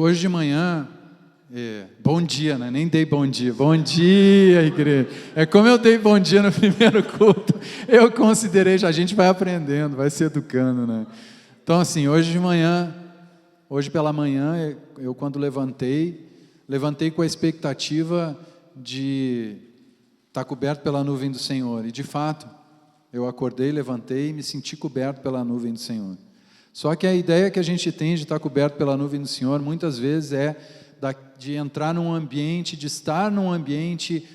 hoje de manhã, bom dia, né? Nem dei bom dia, igreja. É como eu dei bom dia no primeiro culto, eu considerei, já a gente vai aprendendo, vai se educando, né? Então assim, hoje pela manhã, eu quando levantei com a expectativa de estar coberto pela nuvem do Senhor, e de fato, eu acordei, levantei e me senti coberto pela nuvem do Senhor. Só que a ideia que a gente tem de estar coberto pela nuvem do Senhor, muitas vezes de entrar num ambiente, de estar num ambiente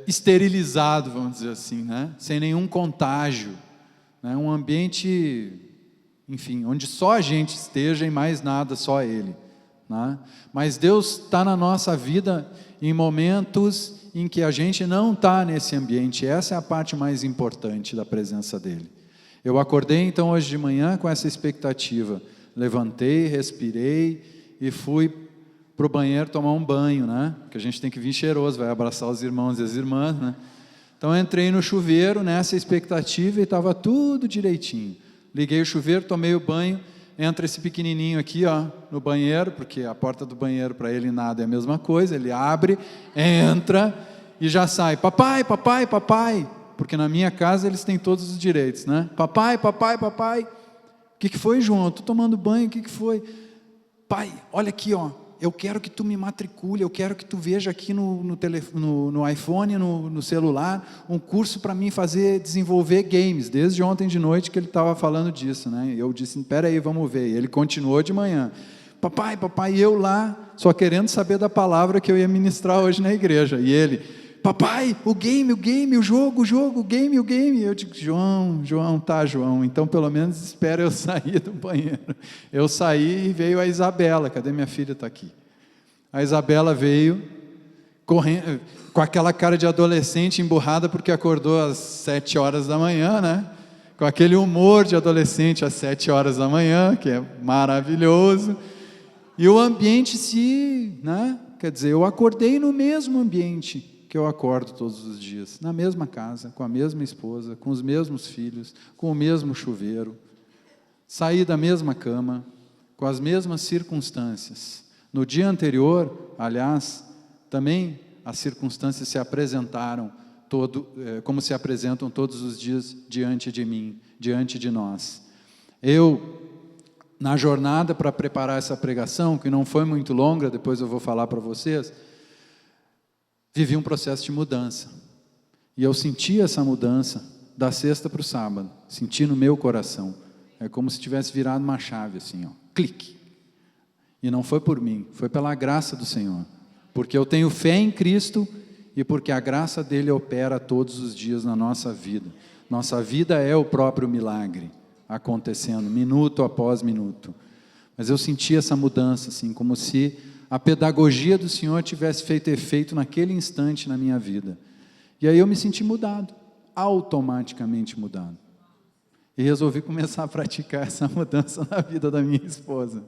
esterilizado, vamos dizer assim, né? Sem nenhum contágio, né? Um ambiente, enfim, onde só a gente esteja e mais nada, só Ele, né? Mas Deus está na nossa vida em momentos em que a gente não está nesse ambiente. Essa é a parte mais importante da presença dEle. Eu acordei então hoje de manhã com essa expectativa, levantei, respirei e fui para o banheiro tomar um banho, né? Porque a gente tem que vir cheiroso, vai abraçar os irmãos e as irmãs, né? Então eu entrei no chuveiro nessa expectativa e estava tudo direitinho. Liguei o chuveiro, tomei o banho, entra esse pequenininho aqui, ó, no banheiro, porque a porta do banheiro para ele nada é a mesma coisa, ele abre, entra e já sai, papai, papai, papai, porque na minha casa eles têm todos os direitos, né? Papai, papai, papai, o que foi, João? Eu estou tomando banho, o que foi? Pai, olha aqui, ó, eu quero que tu me matricule, eu quero que tu veja aqui no iPhone, no celular, um curso para mim desenvolver games, desde ontem de noite que ele estava falando disso, né? Eu disse, espera aí, vamos ver, e ele continuou de manhã, papai, papai, e eu lá, só querendo saber da palavra que eu ia ministrar hoje na igreja, e ele, papai, o game, o jogo, o game, eu digo, João, tá, João, então pelo menos espera eu sair do banheiro. Eu saí e veio a Isabela, cadê minha filha? Está aqui. A Isabela veio, correndo, com aquela cara de adolescente emburrada, porque acordou às 7 horas da manhã, né? Com aquele humor de adolescente às 7 horas da manhã, que é maravilhoso, e o ambiente né? Quer dizer, eu acordei no mesmo ambiente que eu acordo todos os dias, na mesma casa, com a mesma esposa, com os mesmos filhos, com o mesmo chuveiro, saí da mesma cama, com as mesmas circunstâncias. No dia anterior, aliás, também as circunstâncias se apresentaram como se apresentam todos os dias diante de mim, diante de nós. Eu, na jornada para preparar essa pregação, que não foi muito longa, depois eu vou falar para vocês, vivi um processo de mudança, e eu senti essa mudança da sexta para o sábado, senti no meu coração, é como se tivesse virado uma chave assim, ó, clique, e não foi por mim, foi pela graça do Senhor, porque eu tenho fé em Cristo, e porque a graça dEle opera todos os dias na nossa vida é o próprio milagre, acontecendo, minuto após minuto, mas eu senti essa mudança, assim, como se a pedagogia do Senhor tivesse feito efeito naquele instante na minha vida. E aí eu me senti mudado, automaticamente mudado. E resolvi começar a praticar essa mudança na vida da minha esposa.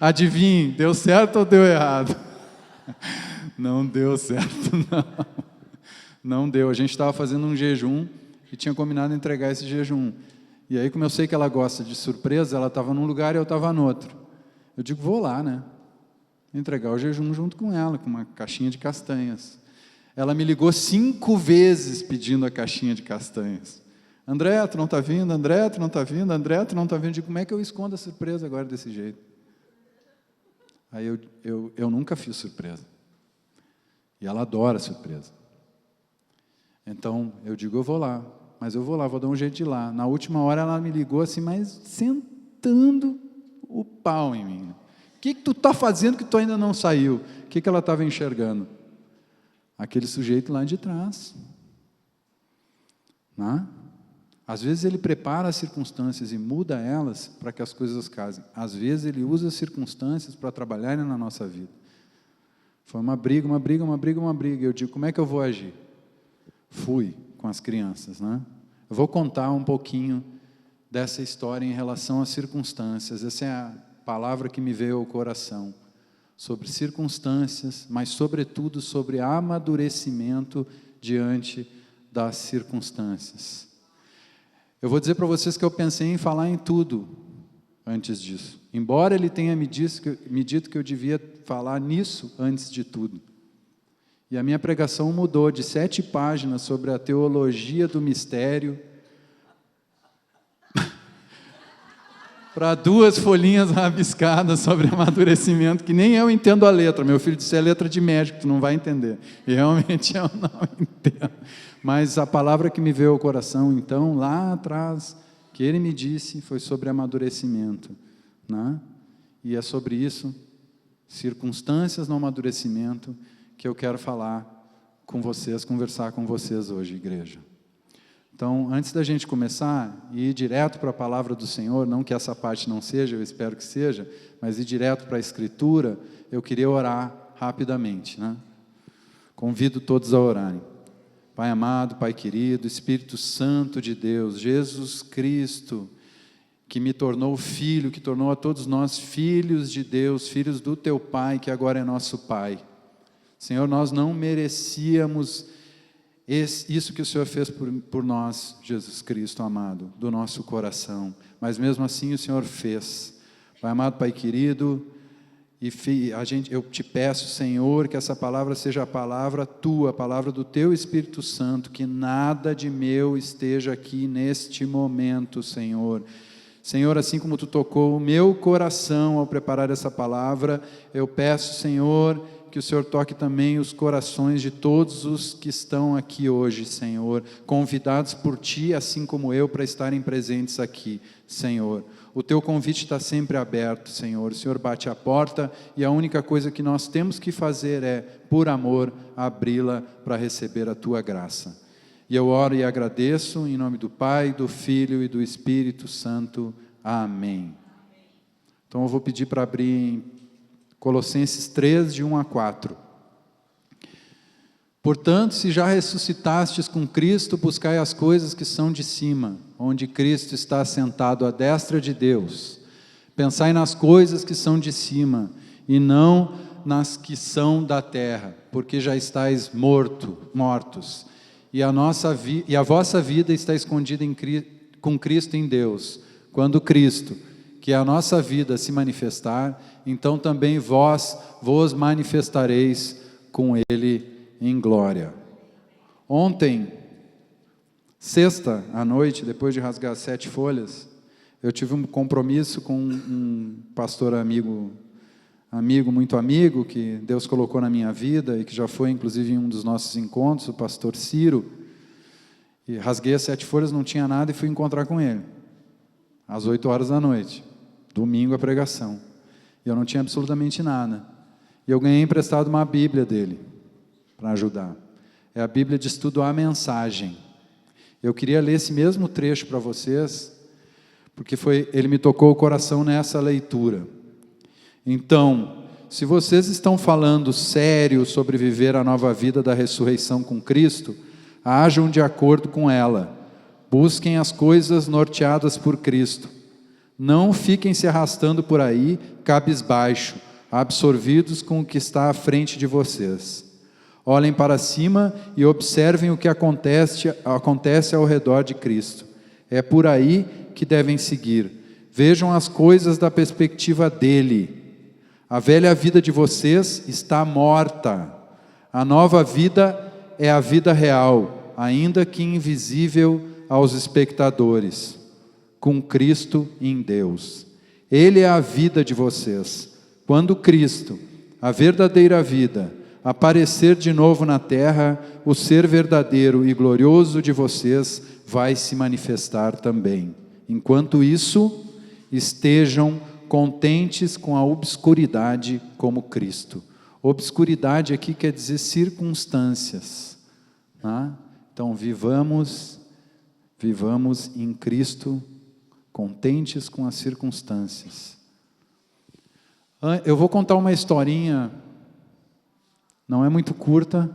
Adivinhe, deu certo ou deu errado? Não deu certo, não. Não deu. A gente estava fazendo um jejum e tinha combinado entregar esse jejum. E aí, como eu sei que ela gosta de surpresa, ela estava num lugar e eu estava no outro. Eu digo, vou lá, né? Entregar o jejum junto com ela, com uma caixinha de castanhas. Ela me ligou 5 vezes pedindo a caixinha de castanhas. André, tu não está vindo? André, tu não está vindo? André, tu não está vindo? Eu digo, como é que eu escondo a surpresa agora desse jeito? Aí eu nunca fiz surpresa. E ela adora surpresa. Então, eu digo, eu vou lá. Mas eu vou lá, vou dar um jeito de ir lá. Na última hora ela me ligou assim, mas sentando o pau em mim. O que tu está fazendo que tu ainda não saiu? O que ela estava enxergando? Aquele sujeito lá de trás. Né? Às vezes ele prepara as circunstâncias e muda elas para que as coisas casem. Às vezes ele usa as circunstâncias para trabalharem na nossa vida. Foi uma briga. Eu digo, como é que eu vou agir? Fui com as crianças, né? Eu vou contar um pouquinho dessa história em relação às circunstâncias. Essa é a palavra que me veio ao coração, sobre circunstâncias, mas sobretudo sobre amadurecimento diante das circunstâncias. Eu vou dizer para vocês que eu pensei em falar em tudo antes disso. Embora ele tenha me dito que eu devia falar nisso antes de tudo. E a minha pregação mudou de 7 páginas sobre a teologia do mistério para 2 folhinhas rabiscadas sobre amadurecimento, que nem eu entendo a letra. Meu filho disse, é letra de médico, tu não vai entender. E realmente eu não entendo. Mas a palavra que me veio ao coração, então, lá atrás, que ele me disse, foi sobre amadurecimento. Né? E é sobre isso, circunstâncias no amadurecimento, que eu quero falar com vocês, conversar com vocês hoje, igreja. Então, antes da gente começar, ir direto para a palavra do Senhor, não que essa parte não seja, eu espero que seja, mas ir direto para a Escritura, eu queria orar rapidamente, né? Convido todos a orarem. Pai amado, Pai querido, Espírito Santo de Deus, Jesus Cristo, que me tornou filho, que tornou a todos nós filhos de Deus, filhos do Teu Pai, que agora é nosso Pai. Senhor, nós não merecíamos isso que o Senhor fez por nós, Jesus Cristo amado, do nosso coração, mas mesmo assim o Senhor fez. Pai amado, Pai querido, eu te peço, Senhor, que essa palavra seja a palavra Tua, a palavra do Teu Espírito Santo, que nada de meu esteja aqui neste momento, Senhor. Senhor, assim como Tu tocou o meu coração ao preparar essa palavra, eu peço, Senhor, que o Senhor toque também os corações de todos os que estão aqui hoje, Senhor, convidados por Ti, assim como eu, para estarem presentes aqui, Senhor. O Teu convite está sempre aberto, Senhor. O Senhor bate a porta e a única coisa que nós temos que fazer é, por amor, abri-la para receber a Tua graça. E eu oro e agradeço em nome do Pai, do Filho e do Espírito Santo. Amém. Então eu vou pedir para abrir em Colossenses 3, de 1 a 4. Portanto, se já ressuscitastes com Cristo, buscai as coisas que são de cima, onde Cristo está sentado à destra de Deus. Pensai nas coisas que são de cima, e não nas que são da terra, porque já estáis mortos, e a vossa vida está escondida com Cristo em Deus. Quando Cristo, que é a nossa vida, se manifestar, então também vos manifestareis com Ele em glória. Ontem, sexta à noite, depois de rasgar 7 folhas, eu tive um compromisso com um pastor muito amigo, que Deus colocou na minha vida e que já foi inclusive em um dos nossos encontros, o pastor Ciro. E rasguei as 7 folhas, não tinha nada e fui encontrar com ele, às 8 horas da noite, domingo a pregação. E eu não tinha absolutamente nada. E eu ganhei emprestado uma Bíblia dele, para ajudar. É a Bíblia de estudo A Mensagem. Eu queria ler esse mesmo trecho para vocês, porque ele me tocou o coração nessa leitura. Então, se vocês estão falando sério sobre viver a nova vida da ressurreição com Cristo, ajam de acordo com ela. Busquem as coisas norteadas por Cristo. Não fiquem se arrastando por aí, cabisbaixo, absorvidos com o que está à frente de vocês. Olhem para cima e observem o que acontece ao redor de Cristo. É por aí que devem seguir. Vejam as coisas da perspectiva dele. A velha vida de vocês está morta. A nova vida é a vida real, ainda que invisível aos espectadores, com Cristo em Deus. Ele é a vida de vocês. Quando Cristo, a verdadeira vida, aparecer de novo na terra, o ser verdadeiro e glorioso de vocês vai se manifestar também. Enquanto isso, estejam contentes com a obscuridade como Cristo. Obscuridade aqui quer dizer circunstâncias. Tá? Então, vivamos em Cristo, contentes com as circunstâncias. Eu vou contar uma historinha, não é muito curta.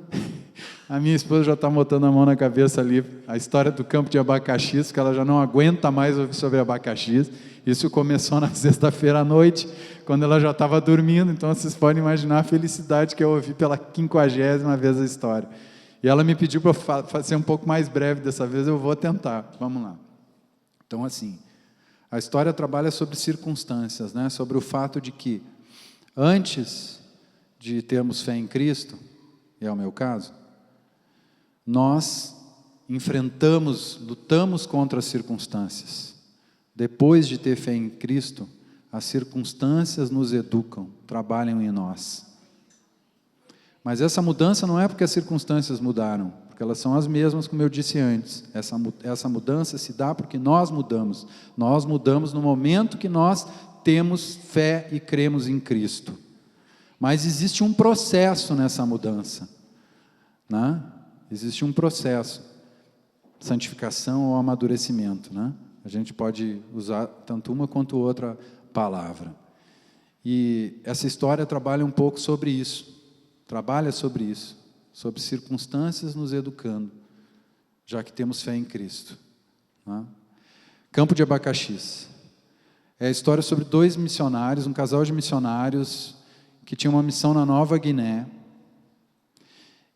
A minha esposa já está botando a mão na cabeça ali, a história do campo de abacaxis, que ela já não aguenta mais ouvir sobre abacaxis. Isso começou na sexta-feira à noite, quando ela já estava dormindo, então vocês podem imaginar a felicidade que eu ouvi pela 50ª vez a história. E ela me pediu para ser um pouco mais breve dessa vez, eu vou tentar. Vamos lá. Então, assim, A história trabalha sobre circunstâncias, né? Sobre o fato de que, antes de termos fé em Cristo, e é o meu caso, nós enfrentamos, lutamos contra as circunstâncias. Depois de ter fé em Cristo, as circunstâncias nos educam, trabalham em nós. Mas essa mudança não é porque as circunstâncias mudaram, porque elas são as mesmas, como eu disse antes. Essa mudança se dá porque nós mudamos. Nós mudamos no momento que nós temos fé e cremos em Cristo. Mas existe um processo nessa mudança, né? Existe um processo, santificação ou amadurecimento, né? A gente pode usar tanto uma quanto outra palavra. E essa história trabalha um pouco sobre isso. Trabalha sobre isso, sobre circunstâncias nos educando, já que temos fé em Cristo, né? Campo de Abacaxis. É a história sobre 2 missionários, um casal de missionários que tinha uma missão na Nova Guiné.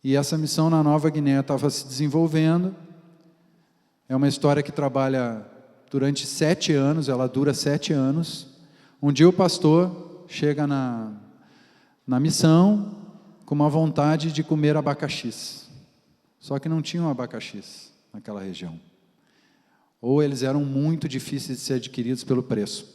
E essa missão na Nova Guiné estava se desenvolvendo. É uma história que trabalha durante 7 anos, ela dura 7 anos. Um dia o pastor chega na missão com uma vontade de comer abacaxis. Só que não tinham abacaxis naquela região. Ou eles eram muito difíceis de ser adquiridos pelo preço.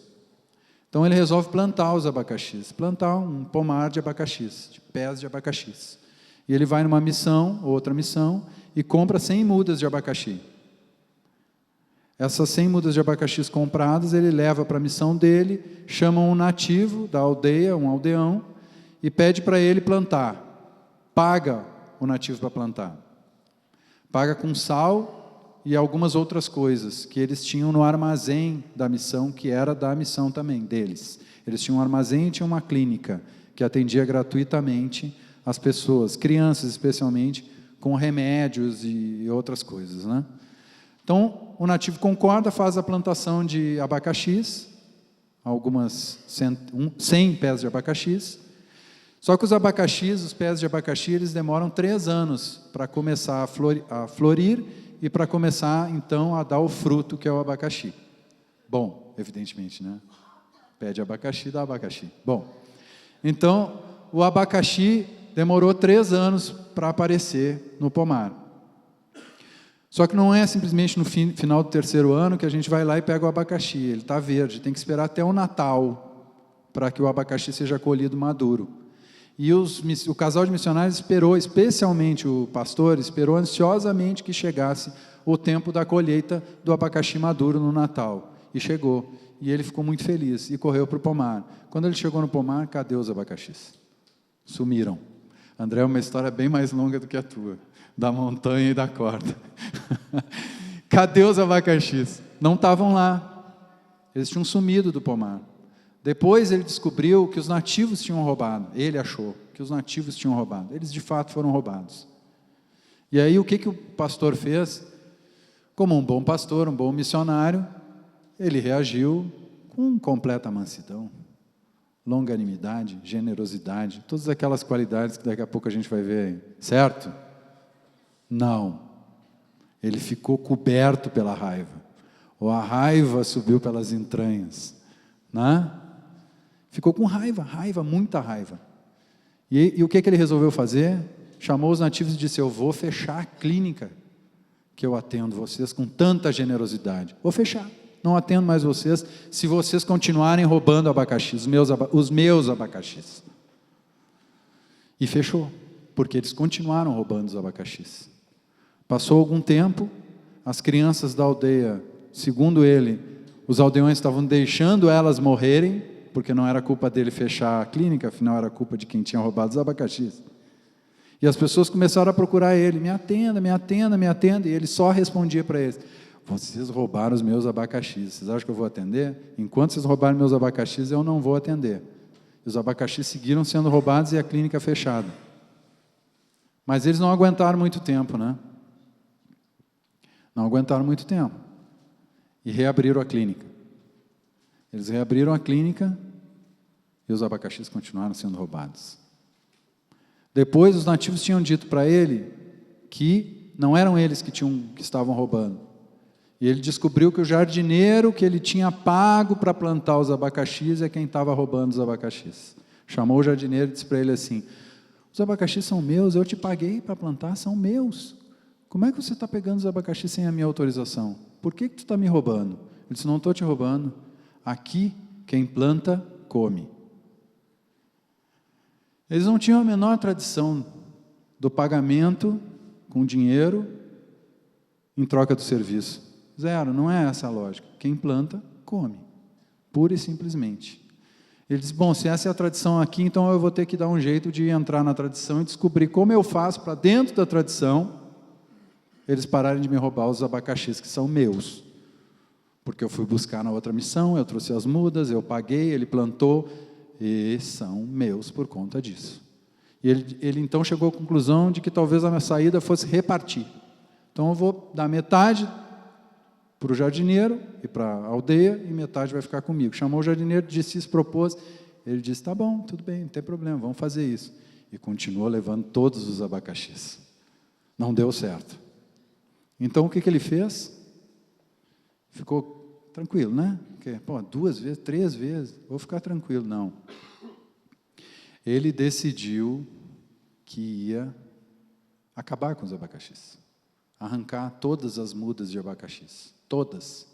Então ele resolve plantar os abacaxis, plantar um pomar de abacaxis, de pés de abacaxis. E ele vai numa missão, outra missão, e compra 100 mudas de abacaxi. Essas 100 mudas de abacaxis compradas, ele leva para a missão dele, chama um nativo da aldeia, um aldeão, e pede para ele plantar. Paga o nativo para plantar. Paga com sal e algumas outras coisas que eles tinham no armazém da missão, que era da missão também deles. Eles tinham um armazém e tinham uma clínica que atendia gratuitamente as pessoas, crianças especialmente, com remédios e outras coisas, né? Então, o nativo concorda, faz a plantação de abacaxis, algumas 100 pés de abacaxis. Só que os abacaxis, os pés de abacaxi, eles demoram 3 anos para começar a florir e para começar, então, a dar o fruto que é o abacaxi. Bom, evidentemente, né? Pé de abacaxi dá abacaxi. Bom, então, o abacaxi demorou 3 anos para aparecer no pomar. Só que não é simplesmente no final do 3º ano que a gente vai lá e pega o abacaxi. Ele está verde, tem que esperar até o Natal para que o abacaxi seja colhido maduro. E o casal de missionários esperou, especialmente o pastor, esperou ansiosamente que chegasse o tempo da colheita do abacaxi maduro no Natal. E chegou. E ele ficou muito feliz e correu para o pomar. Quando ele chegou no pomar, cadê os abacaxis? Sumiram. André, é uma história bem mais longa do que a tua, da montanha e da corda. Cadê os abacaxis? Não estavam lá. Eles tinham sumido do pomar. Depois ele descobriu que os nativos tinham roubado. Ele achou que os nativos tinham roubado. Eles de fato foram roubados. E aí o que o pastor fez? Como um bom pastor, um bom missionário, ele reagiu com completa mansidão, longanimidade, generosidade, todas aquelas qualidades que daqui a pouco a gente vai ver aí. Certo? Não. Ele ficou coberto pela raiva. Ou a raiva subiu pelas entranhas, né? Ficou com raiva, muita raiva. E o que ele resolveu fazer? Chamou os nativos e disse: eu vou fechar a clínica que eu atendo vocês com tanta generosidade. Vou fechar, não atendo mais vocês se vocês continuarem roubando abacaxis, os meus abacaxis. E fechou, porque eles continuaram roubando os abacaxis. Passou algum tempo, as crianças da aldeia, segundo ele, os aldeões estavam deixando elas morrerem, porque não era culpa dele fechar a clínica, afinal era culpa de quem tinha roubado os abacaxis. E as pessoas começaram a procurar ele: me atenda, me atenda, me atenda. E ele só respondia para eles: vocês roubaram os meus abacaxis, vocês acham que eu vou atender? Enquanto vocês roubarem meus abacaxis, eu não vou atender. E os abacaxis seguiram sendo roubados e a clínica fechada. Mas eles não aguentaram muito tempo, né? Não aguentaram muito tempo. E reabriram a clínica. Eles reabriram a clínica e os abacaxis continuaram sendo roubados. Depois, os nativos tinham dito para ele que não eram eles que estavam roubando. E ele descobriu que o jardineiro que ele tinha pago para plantar os abacaxis é quem estava roubando os abacaxis. Chamou o jardineiro e disse para ele assim: os abacaxis são meus, eu te paguei para plantar, são meus. Como é que você está pegando os abacaxis sem a minha autorização? Por que tu está me roubando? Ele disse: não estou te roubando. Aqui, quem planta, come. Eles não tinham a menor tradição do pagamento com dinheiro em troca do serviço. Zero, não é essa a lógica. Quem planta, come. Pura e simplesmente. Ele diz: bom, se essa é a tradição aqui, então eu vou ter que dar um jeito de entrar na tradição e descobrir como eu faço para dentro da tradição eles pararem de me roubar os abacaxis que são meus. Porque eu fui buscar na outra missão, eu trouxe as mudas, eu paguei, ele plantou, e são meus por conta disso. E ele então chegou à conclusão de que talvez a minha saída fosse repartir. Então eu vou dar metade para o jardineiro e para a aldeia, e metade vai ficar comigo. Chamou o jardineiro, disse isso, propôs. Ele disse: tá bom, tudo bem, não tem problema, vamos fazer isso. E continuou levando todos os abacaxis. Não deu certo. Então o que ele fez? Ficou tranquilo, né? Porque, 2 vezes, 3 vezes, vou ficar tranquilo. Não. Ele decidiu que ia acabar com os abacaxis. Arrancar todas as mudas de abacaxis. Todas.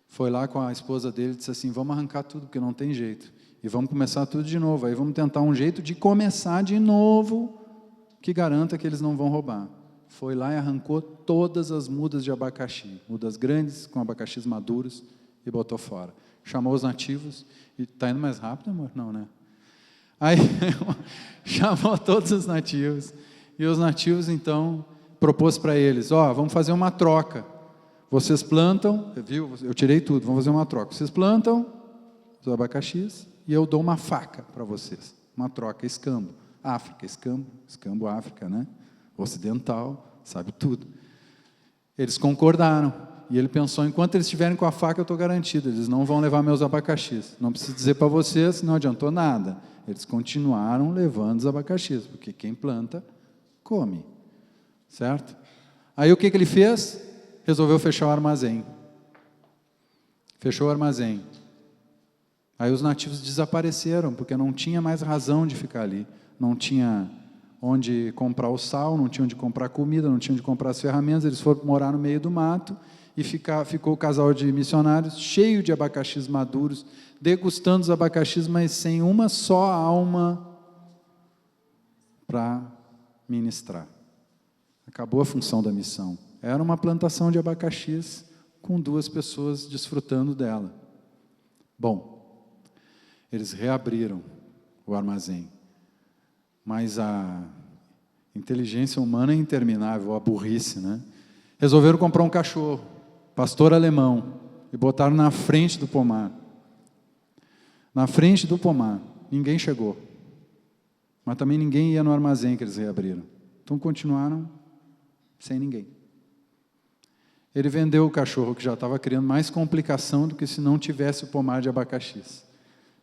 Foi lá com a esposa dele e disse assim: vamos arrancar tudo, porque não tem jeito. E vamos começar tudo de novo. Aí vamos tentar um jeito de começar de novo que garanta que eles não vão roubar. Foi lá e arrancou todas as mudas de abacaxi. Mudas grandes, com abacaxis maduros, e botou fora. Chamou os nativos. E está indo mais rápido, amor? Não, né? Aí chamou todos os nativos. E os nativos, então, propôs para eles: vamos fazer uma troca. Vocês plantam, viu? Eu tirei tudo, vamos fazer uma troca. Vocês plantam os abacaxis e eu dou uma faca para vocês. Uma troca, escambo. África, escambo África, né? Ocidental, sabe tudo. Eles concordaram. E ele pensou: enquanto eles estiverem com a faca, eu estou garantido, eles não vão levar meus abacaxis. Não preciso dizer para vocês, não adiantou nada. Eles continuaram levando os abacaxis, porque quem planta, come. Certo? Aí o que ele fez? Resolveu fechar o armazém. Fechou o armazém. Aí os nativos desapareceram, porque não tinha mais razão de ficar ali. Não tinha onde comprar o sal, não tinha onde comprar comida, não tinha onde comprar as ferramentas. Eles foram morar no meio do mato e ficou o casal de missionários cheio de abacaxis maduros, degustando os abacaxis, mas sem uma só alma para ministrar. Acabou a função da missão. Era uma plantação de abacaxis com 2 pessoas desfrutando dela. Bom, eles reabriram o armazém. Mas a inteligência humana é interminável, a burrice, né? Resolveram comprar um cachorro, pastor alemão, e botaram na frente do pomar. Na frente do pomar. Ninguém chegou. Mas também ninguém ia no armazém que eles reabriram. Então continuaram sem ninguém. Ele vendeu o cachorro, que já estava criando mais complicação do que se não tivesse o pomar de abacaxis.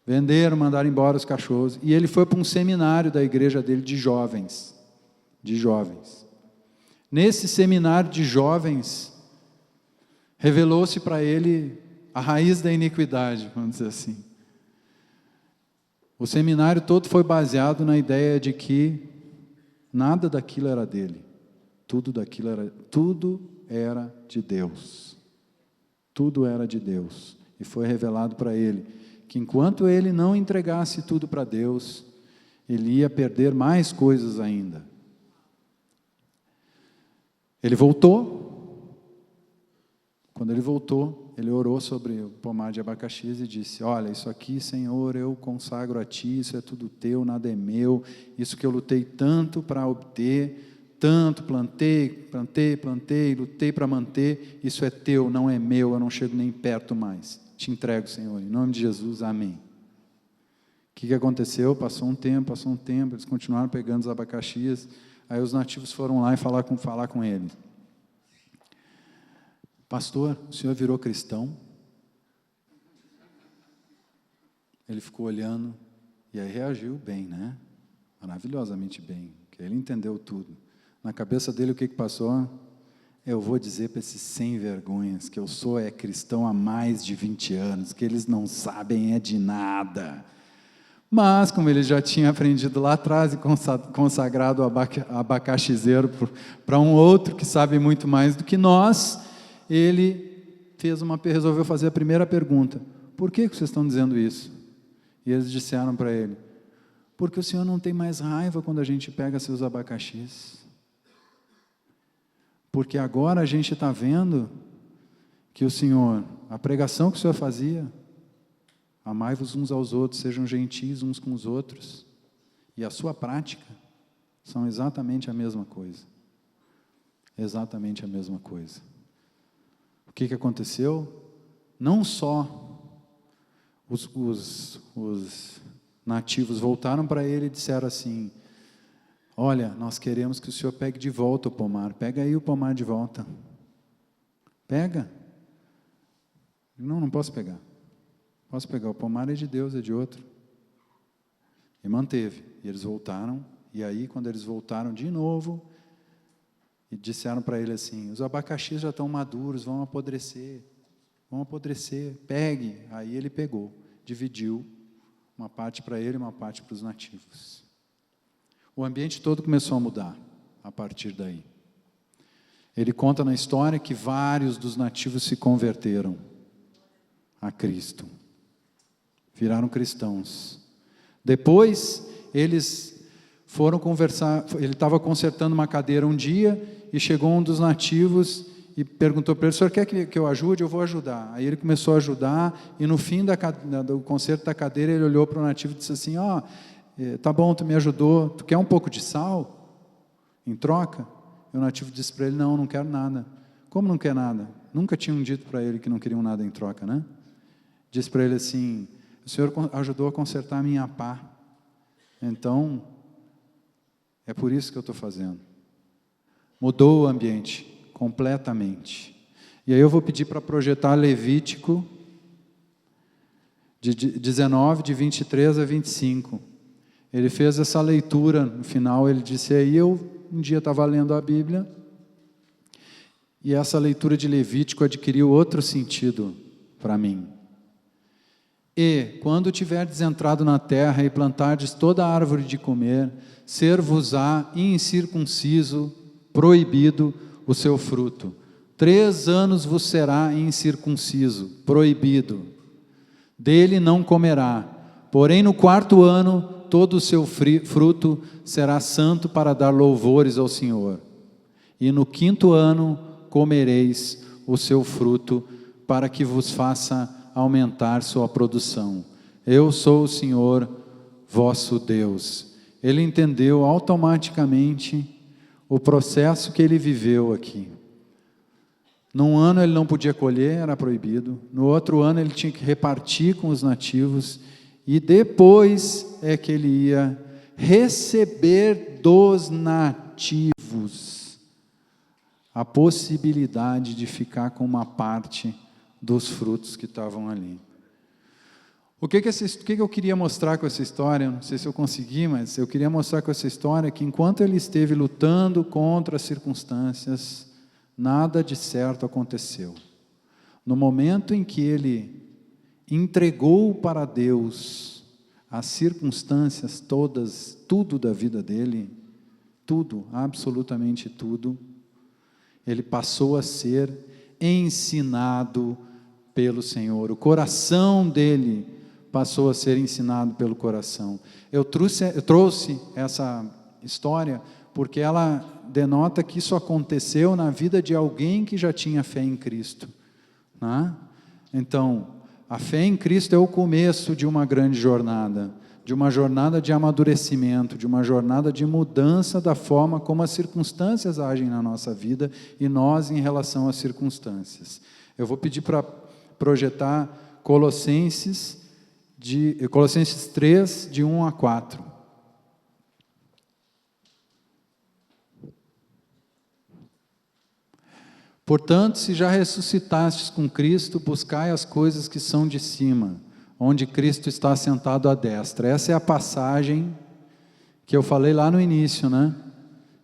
Venderam, mandaram embora os cachorros. E ele foi para um seminário da igreja dele de jovens. De jovens. Nesse seminário de jovens, revelou-se para ele a raiz da iniquidade, vamos dizer assim. O seminário todo foi baseado na ideia de que nada daquilo era dele. Tudo era de Deus. Tudo era de Deus. E foi revelado para ele que enquanto ele não entregasse tudo para Deus, ele ia perder mais coisas ainda. Ele voltou. Quando ele voltou, ele orou sobre o pomar de abacaxis e disse: olha, isso aqui, Senhor, eu consagro a Ti, isso é tudo Teu, nada é meu, isso que eu lutei tanto para obter, tanto plantei, lutei para manter, isso é Teu, não é meu, eu não chego nem perto mais. Te entrego, Senhor, em nome de Jesus, amém. O que aconteceu? Passou um tempo, eles continuaram pegando os abacaxis, aí os nativos foram lá e falar com ele. Pastor, o senhor virou cristão? Ele ficou olhando, e aí reagiu bem, né? Maravilhosamente bem, porque ele entendeu tudo. Na cabeça dele, o que passou? eu vou dizer para esses sem vergonhas que eu sou cristão há mais de 20 anos, que eles não sabem de nada. Mas, como ele já tinha aprendido lá atrás e consagrado o abacaxizeiro para um outro que sabe muito mais do que nós, ele resolveu fazer a primeira pergunta: por que vocês estão dizendo isso? E eles disseram para ele: porque o Senhor não tem mais raiva quando a gente pega seus abacaxis. Porque agora a gente está vendo que o Senhor, a pregação que o Senhor fazia, amai-vos uns aos outros, sejam gentis uns com os outros, e a sua prática são exatamente a mesma coisa. Exatamente a mesma coisa. O que aconteceu? Não só os nativos voltaram para ele e disseram assim: olha, nós queremos que o Senhor pegue de volta o pomar, pega aí o pomar de volta. Pega. Não posso pegar. Posso pegar, o pomar é de Deus, é de outro. E manteve. E eles voltaram, e aí quando eles voltaram de novo, e disseram para ele assim: os abacaxis já estão maduros, vão apodrecer, pegue. Aí ele pegou, dividiu, uma parte para ele e uma parte para os nativos. O ambiente todo começou a mudar, a partir daí. Ele conta na história que vários dos nativos se converteram a Cristo. Viraram cristãos. Depois, eles foram conversar, ele estava consertando uma cadeira um dia, e chegou um dos nativos e perguntou para ele: o senhor quer que eu ajude? Eu vou ajudar. Aí ele começou a ajudar, e no fim do conserto da cadeira, ele olhou para o nativo e disse assim: tá bom, tu me ajudou, tu quer um pouco de sal em troca? E o nativo disse para ele: não quero nada. Como não quer nada? Nunca tinham dito para ele que não queriam nada em troca, né? Disse para ele assim: o senhor ajudou a consertar a minha pá, então é por isso que eu estou fazendo. Mudou o ambiente completamente. E aí eu vou pedir para projetar Levítico 19, de 23 a 25. Ele fez essa leitura, no final ele disse: aí eu um dia estava lendo a Bíblia, e essa leitura de Levítico adquiriu outro sentido para mim. E, quando tiverdes entrado na terra e plantardes toda a árvore de comer, ser-vos-á incircunciso, proibido o seu fruto. 3 anos vos será incircunciso, proibido. Dele não comerá. Porém, no 4º ano, todo o seu fruto será santo para dar louvores ao Senhor. E no 5º ano, comereis o seu fruto, para que vos faça aumentar sua produção. Eu sou o Senhor, vosso Deus. Ele entendeu automaticamente o processo que ele viveu aqui. Num ano ele não podia colher, era proibido. No outro ano ele tinha que repartir com os nativos. E depois é que ele ia receber dos nativos a possibilidade de ficar com uma parte dos frutos que estavam ali. O que eu queria mostrar com essa história? Não sei se eu consegui, mas eu queria mostrar com essa história que enquanto ele esteve lutando contra as circunstâncias, nada de certo aconteceu. No momento em que ele entregou para Deus as circunstâncias todas, tudo da vida dele, tudo, absolutamente tudo, ele passou a ser ensinado pelo Senhor. O coração dele passou a ser ensinado pelo coração. Eu trouxe essa história porque ela denota que isso aconteceu na vida de alguém que já tinha fé em Cristo, né? Então, a fé em Cristo é o começo de uma grande jornada, de uma jornada de amadurecimento, de uma jornada de mudança da forma como as circunstâncias agem na nossa vida e nós em relação às circunstâncias. Eu vou pedir para projetar Colossenses 3, de 1 a 4. Portanto, se já ressuscitastes com Cristo, buscai as coisas que são de cima, onde Cristo está sentado à destra. Essa é a passagem que eu falei lá no início, né?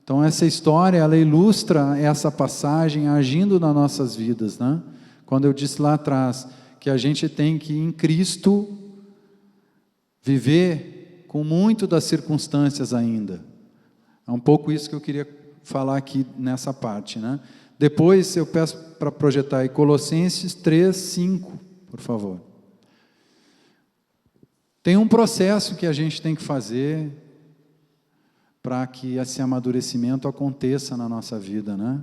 Então essa história, ela ilustra essa passagem agindo nas nossas vidas, né? Quando eu disse lá atrás que a gente tem que, em Cristo, viver com muito das circunstâncias ainda. É um pouco isso que eu queria falar aqui nessa parte, né? Depois eu peço para projetar aí Colossenses 3, 5, por favor. Tem um processo que a gente tem que fazer para que esse amadurecimento aconteça na nossa vida, né?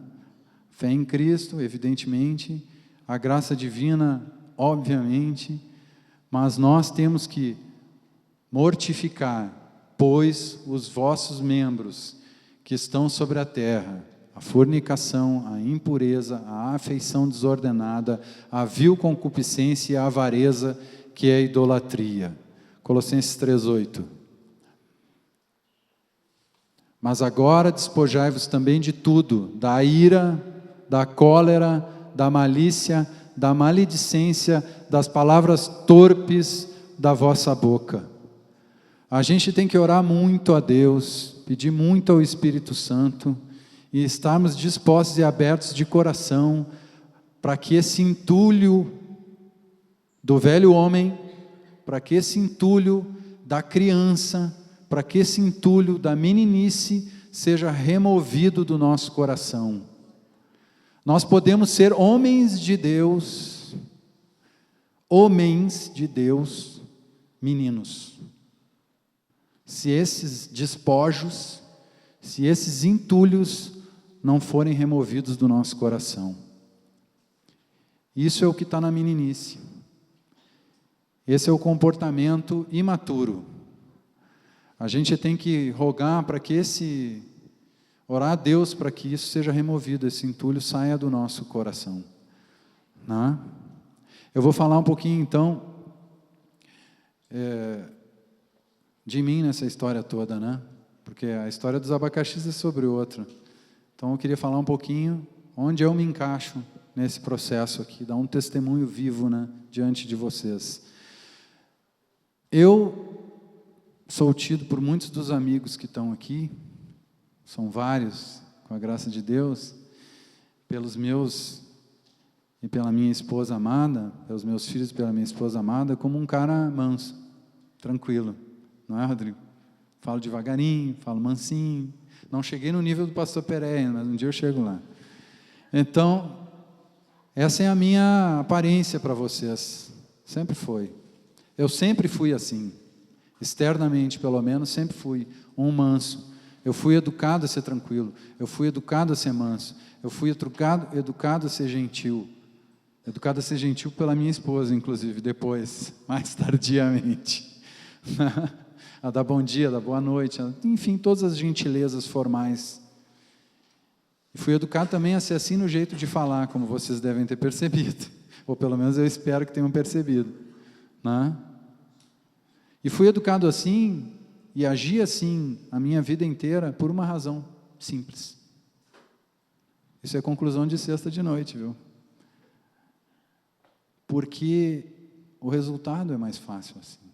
Fé em Cristo, evidentemente, a graça divina, obviamente, mas nós temos que mortificar, pois os vossos membros que estão sobre a terra, a fornicação, a impureza, a afeição desordenada, a vil concupiscência e a avareza, que é a idolatria. Colossenses 3:8. Mas agora despojai-vos também de tudo, da ira, da cólera, da malícia, da maledicência, das palavras torpes da vossa boca. A gente tem que orar muito a Deus, pedir muito ao Espírito Santo e estarmos dispostos e abertos de coração para que esse entulho do velho homem, para que esse entulho da criança, para que esse entulho da meninice seja removido do nosso coração. Nós podemos ser homens de Deus, meninos. Se esses despojos, se esses entulhos não forem removidos do nosso coração. Isso é o que está na meninice. Esse é o comportamento imaturo. A gente tem que rogar para que orar a Deus para que isso seja removido, esse entulho saia do nosso coração. Né? Eu vou falar um pouquinho então de mim nessa história toda, né? Porque a história dos abacaxis é sobre outra. Então eu queria falar um pouquinho onde eu me encaixo nesse processo aqui, dar um testemunho vivo, né, diante de vocês. Eu sou tido por muitos dos amigos que estão aqui, são vários, com a graça de Deus, pelos meus e pela minha esposa amada, pelos meus filhos e pela minha esposa amada, como um cara manso, tranquilo. Não é, Rodrigo? Falo devagarinho, falo mansinho. Não cheguei no nível do pastor Pereira, mas um dia eu chego lá. Então, essa é a minha aparência para vocês. Sempre foi. Eu sempre fui assim. Externamente, pelo menos, sempre fui um manso. Eu fui educado a ser tranquilo. Eu fui educado a ser manso. Eu fui educado a ser gentil. Educado a ser gentil pela minha esposa, inclusive, depois, mais tardiamente. A dar bom dia, a dar boa noite, enfim, todas as gentilezas formais. E fui educado também a ser assim no jeito de falar, como vocês devem ter percebido. Ou pelo menos eu espero que tenham percebido. Né? E fui educado assim, e agi assim a minha vida inteira, por uma razão simples. Isso é conclusão de sexta de noite, viu? Porque o resultado é mais fácil assim.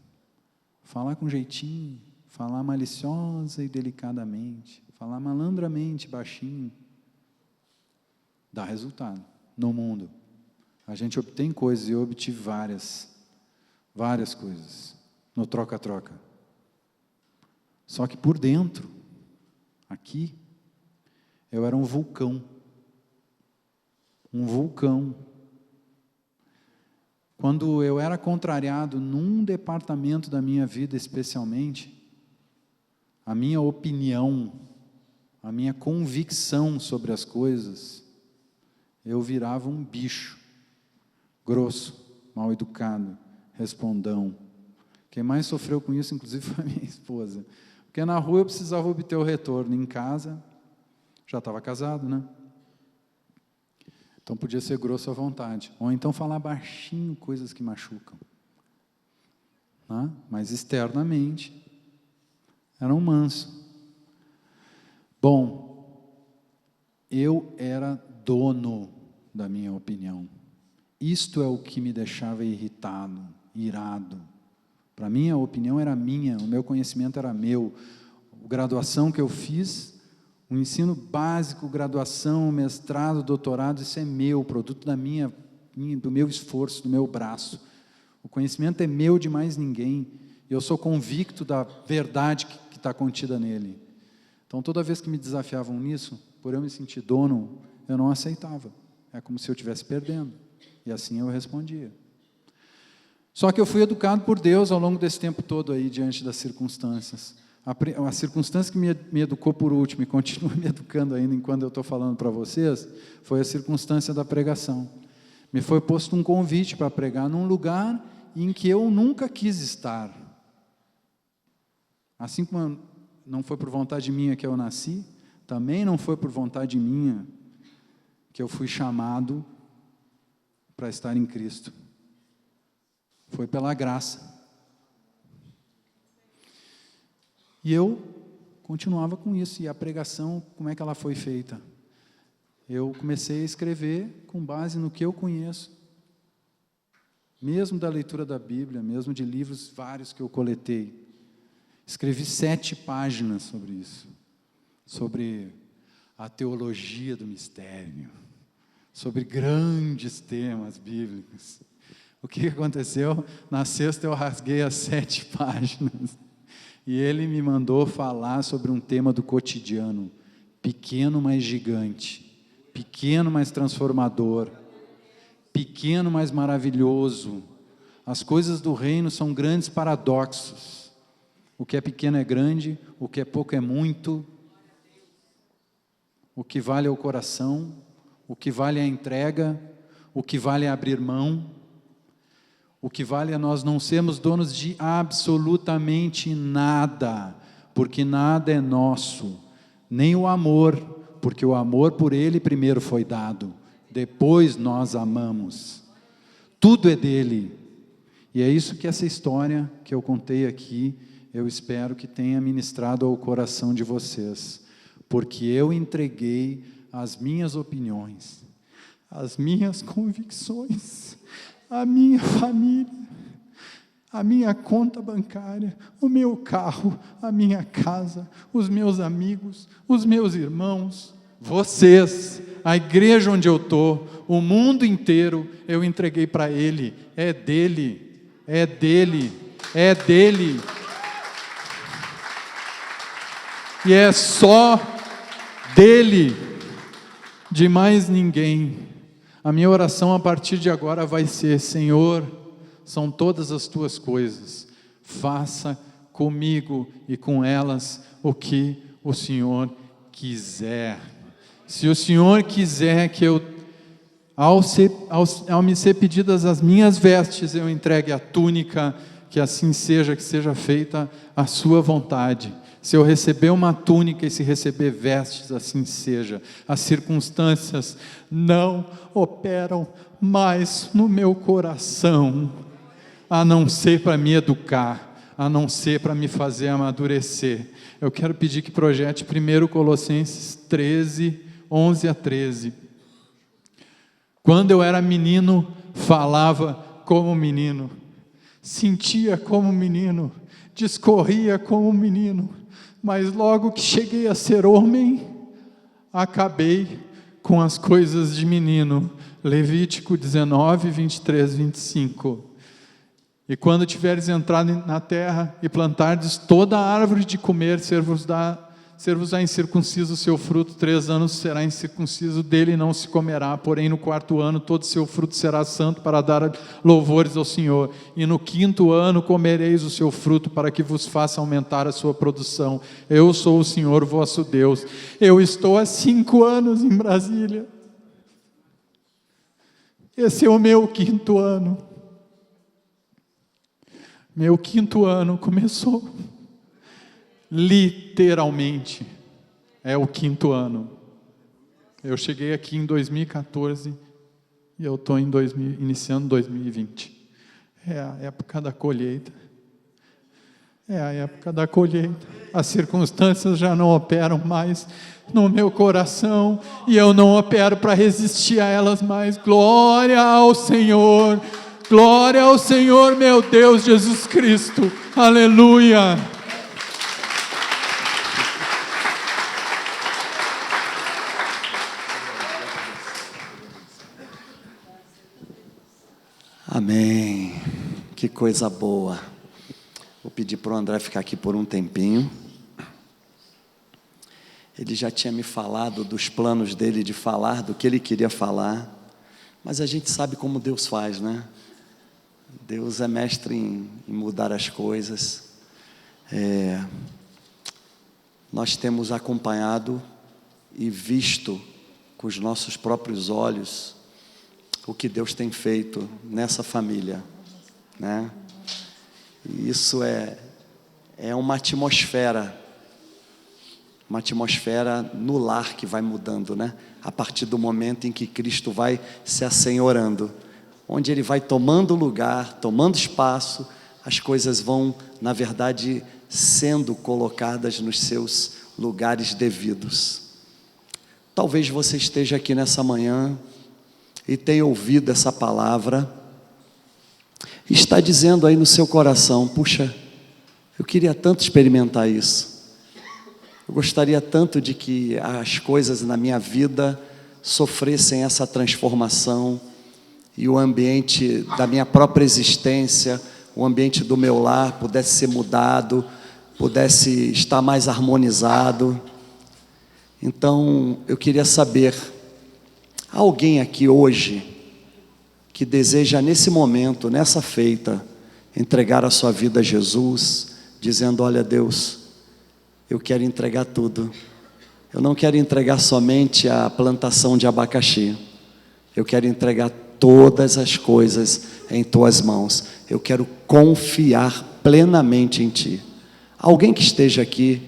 Falar com jeitinho, falar maliciosa e delicadamente, falar malandramente, baixinho, dá resultado no mundo. A gente obtém coisas, e eu obtive várias coisas, no troca-troca. Só que por dentro, aqui, eu era um vulcão. Um vulcão. Quando eu era contrariado num departamento da minha vida especialmente, a minha opinião, a minha convicção sobre as coisas, eu virava um bicho, grosso, mal educado, respondão. Quem mais sofreu com isso, inclusive, foi a minha esposa. Porque na rua eu precisava obter o retorno, em casa, já estava casado, né? Então podia ser grosso à vontade. Ou então falar baixinho coisas que machucam. Né? Mas externamente, era um manso. Bom, eu era dono da minha opinião. Isto é o que me deixava irritado, irado. Para mim a opinião era minha, o meu conhecimento era meu. A graduação que eu fiz, O ensino básico, graduação, mestrado, doutorado, isso é meu, produto do meu esforço, do meu braço. O conhecimento é meu de mais ninguém. Eu sou convicto da verdade que está contida nele. Então, toda vez que me desafiavam nisso, por eu me sentir dono, eu não aceitava. É como se eu estivesse perdendo. E assim eu respondia. Só que eu fui educado por Deus ao longo desse tempo todo aí, diante das circunstâncias. A circunstância que me educou por último e continua me educando ainda enquanto eu estou falando para vocês, foi a circunstância da pregação. Me foi posto um convite para pregar num lugar em que eu nunca quis estar. Assim como não foi por vontade minha que eu nasci, também não foi por vontade minha que eu fui chamado para estar em Cristo. Foi pela graça. E eu continuava com isso. E a pregação, como é que ela foi feita? Eu comecei a escrever com base no que eu conheço. Mesmo da leitura da Bíblia, mesmo de livros vários que eu coletei. Escrevi 7 páginas sobre isso. Sobre a teologia do mistério. Sobre grandes temas bíblicos. O que aconteceu? Na sexta eu rasguei as 7 páginas. E ele me mandou falar sobre um tema do cotidiano, pequeno, mas gigante, pequeno, mas transformador, pequeno, mas maravilhoso. As coisas do reino são grandes paradoxos. O que é pequeno é grande, o que é pouco é muito. O que vale é o coração, o que vale é a entrega, o que vale é abrir mão. O que vale é nós não sermos donos de absolutamente nada, porque nada é nosso, nem o amor, porque o amor por Ele primeiro foi dado, depois nós amamos. Tudo é dele. E é isso que essa história que eu contei aqui, eu espero que tenha ministrado ao coração de vocês, porque eu entreguei as minhas opiniões, as minhas convicções, a minha família, a minha conta bancária, o meu carro, a minha casa, os meus amigos, os meus irmãos, vocês, a igreja onde eu estou, o mundo inteiro, eu entreguei para Ele. É dele, é dele, é dele. E é só dele, de mais ninguém. A minha oração a partir de agora vai ser: Senhor, são todas as tuas coisas, faça comigo e com elas o que o Senhor quiser. Se o Senhor quiser que eu, ao me ser pedidas as minhas vestes, eu entregue a túnica, que assim seja, que seja feita a sua vontade. Se eu receber uma túnica e se receber vestes, assim seja. As circunstâncias não operam mais no meu coração, a não ser para me educar, a não ser para me fazer amadurecer. Eu quero pedir que projete 1 Colossenses 13, 11 a 13. Quando eu era menino, falava como menino, sentia como menino, discorria como menino, mas logo que cheguei a ser homem, acabei com as coisas de menino. Levítico 19, 23, 25. E quando tiveres entrado na terra e plantardes toda a árvore de comer, ser-vos-á incircunciso o seu fruto, 3 anos será incircunciso, dele não se comerá, porém no 4º ano todo o seu fruto será santo para dar louvores ao Senhor, e no 5º ano comereis o seu fruto para que vos faça aumentar a sua produção. Eu sou o Senhor vosso Deus. Eu estou há 5 anos em Brasília. Esse é o meu 5º ano. Meu 5º ano começou. Literalmente, é o 5º ano. Eu cheguei aqui em 2014 e eu estou iniciando 2020. É a época da colheita. É a época da colheita. As circunstâncias já não operam mais no meu coração e eu não opero para resistir a elas mais. Glória ao Senhor. Glória ao Senhor, meu Deus, Jesus Cristo. Aleluia. Amém. Que coisa boa. Vou pedir para o André ficar aqui por um tempinho. Ele já tinha me falado dos planos dele de falar, do que ele queria falar. Mas a gente sabe como Deus faz, né? Deus é mestre em mudar as coisas. Nós temos acompanhado e visto com os nossos próprios olhos o que Deus tem feito nessa família, né? E isso é uma atmosfera no lar que vai mudando, né? A partir do momento em que Cristo vai se assenhorando, onde Ele vai tomando lugar, tomando espaço, as coisas vão, na verdade, sendo colocadas nos seus lugares devidos. Talvez você esteja aqui nessa manhã e tenha ouvido essa palavra, e está dizendo aí no seu coração: puxa, eu queria tanto experimentar isso, eu gostaria tanto de que as coisas na minha vida sofressem essa transformação, e o ambiente da minha própria existência, o ambiente do meu lar pudesse ser mudado, pudesse estar mais harmonizado. Então eu queria saber, há alguém aqui hoje que deseja nesse momento, nessa feita, entregar a sua vida a Jesus, dizendo: olha Deus, eu quero entregar tudo, eu não quero entregar somente a plantação de abacaxi, eu quero entregar todas as coisas em Tuas mãos, eu quero confiar plenamente em Ti. Alguém que esteja aqui,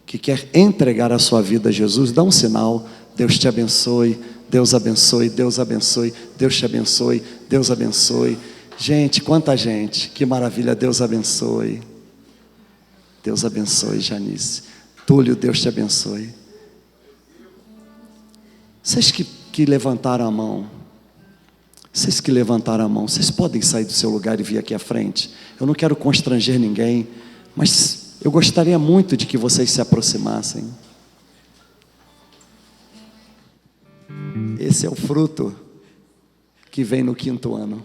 que quer entregar a sua vida a Jesus, dá um sinal. Deus te abençoe, Deus abençoe, Deus abençoe, Deus te abençoe, Deus abençoe. Gente, quanta gente, que maravilha, Deus abençoe. Deus abençoe, Janice. Túlio, Deus te abençoe. Vocês que levantaram a mão, vocês podem sair do seu lugar e vir aqui à frente. Eu não quero constranger ninguém, mas eu gostaria muito de que vocês se aproximassem. Esse é o fruto que vem no 5º ano.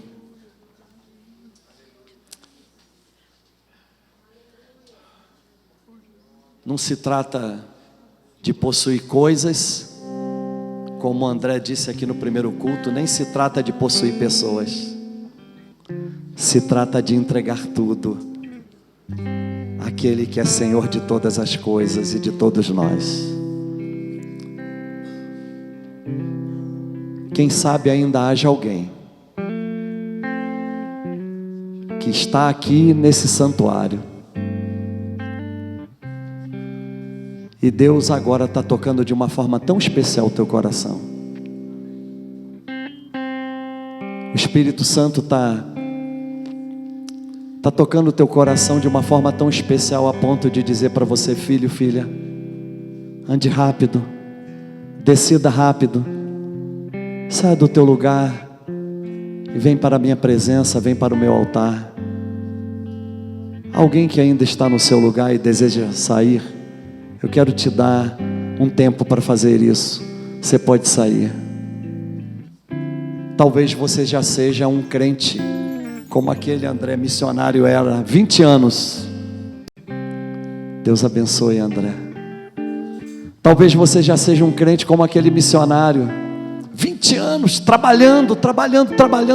Não se trata de possuir coisas, como o André disse aqui no primeiro culto, nem se trata de possuir pessoas. Se trata de entregar tudo àquele que é Senhor de todas as coisas e de todos nós. Quem sabe ainda haja alguém que está aqui nesse santuário e Deus agora está tocando de uma forma tão especial o teu coração. O Espírito Santo está tocando o teu coração de uma forma tão especial, a ponto de dizer para você: filho, filha, ande rápido, decida rápido, saia do teu lugar e vem para a minha presença, vem para o meu altar. Alguém que ainda está no seu lugar e deseja sair, eu quero te dar um tempo para fazer isso. Você pode sair. Talvez você já seja um crente, como aquele André missionário era, 20 anos. Deus abençoe, André. Talvez você já seja um crente como aquele missionário, 20 anos, trabalhando,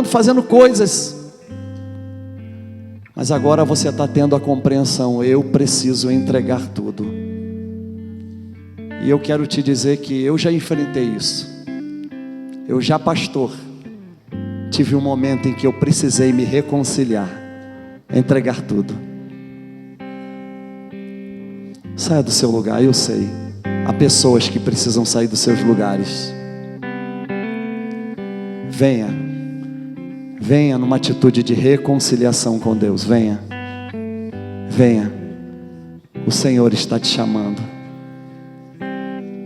fazendo coisas. Mas agora você está tendo a compreensão: eu preciso entregar tudo. E eu quero te dizer que eu já enfrentei isso. Eu já, pastor, tive um momento em que eu precisei me reconciliar, entregar tudo. Saia do seu lugar, eu sei. Há pessoas que precisam sair dos seus lugares. Venha numa atitude de reconciliação com Deus. Venha. O Senhor está te chamando.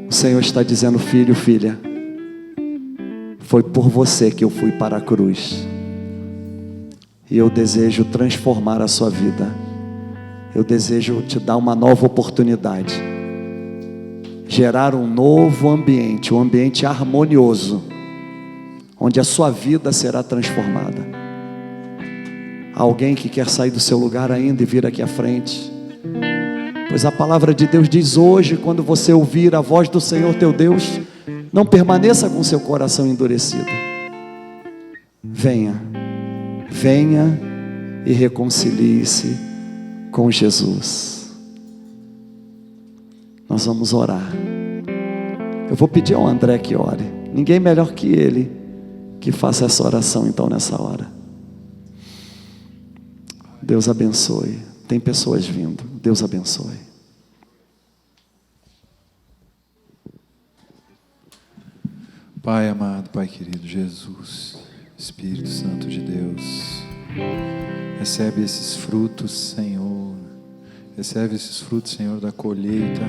O Senhor está dizendo: filho, filha, foi por você que eu fui para a cruz, e eu desejo transformar a sua vida. Eu desejo te dar uma nova oportunidade, gerar um novo ambiente, um ambiente harmonioso, onde a sua vida será transformada. Alguém que quer sair do seu lugar ainda e vir aqui à frente? Pois a palavra de Deus diz hoje, quando você ouvir a voz do Senhor teu Deus, não permaneça com seu coração endurecido. Venha e reconcilie-se com Jesus. Nós vamos orar. Eu vou pedir ao André que ore. Ninguém melhor que ele que faça essa oração então nessa hora. Deus abençoe. Tem pessoas vindo. Deus abençoe. Pai amado, Pai querido, Jesus, Espírito Santo de Deus, recebe esses frutos, Senhor. Recebe esses frutos, Senhor, da colheita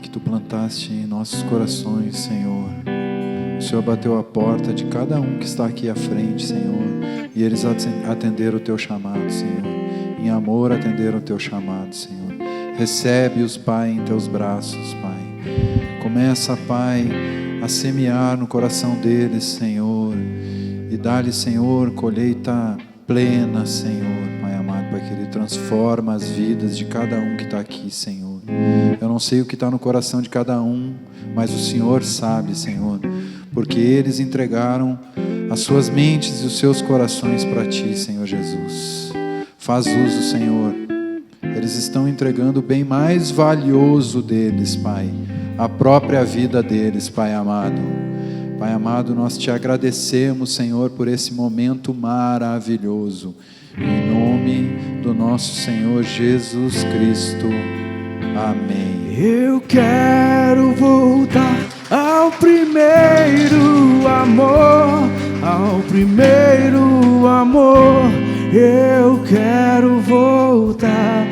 que Tu plantaste em nossos corações, Senhor. O Senhor bateu a porta de cada um que está aqui à frente, Senhor, e eles atenderam o Teu chamado, Senhor. Em amor atenderam o Teu chamado, Senhor. Recebe-os, Pai, em Teus braços, Pai. Começa, Pai, a semear no coração deles, Senhor, e dá-lhes, Senhor, colheita plena, Senhor. Pai amado, Pai querido, transforma as vidas de cada um que está aqui, Senhor. Eu não sei o que está no coração de cada um, mas o Senhor sabe, Senhor, porque eles entregaram as suas mentes e os seus corações para Ti, Senhor Jesus. Faz uso, Senhor. Eles estão entregando o bem mais valioso deles, Pai, a própria vida deles, Pai amado. Pai amado, nós Te agradecemos, Senhor, por esse momento maravilhoso. Em nome do nosso Senhor Jesus Cristo. Amém. Eu quero voltar ao primeiro amor, ao primeiro amor. Eu quero voltar.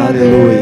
Aleluia.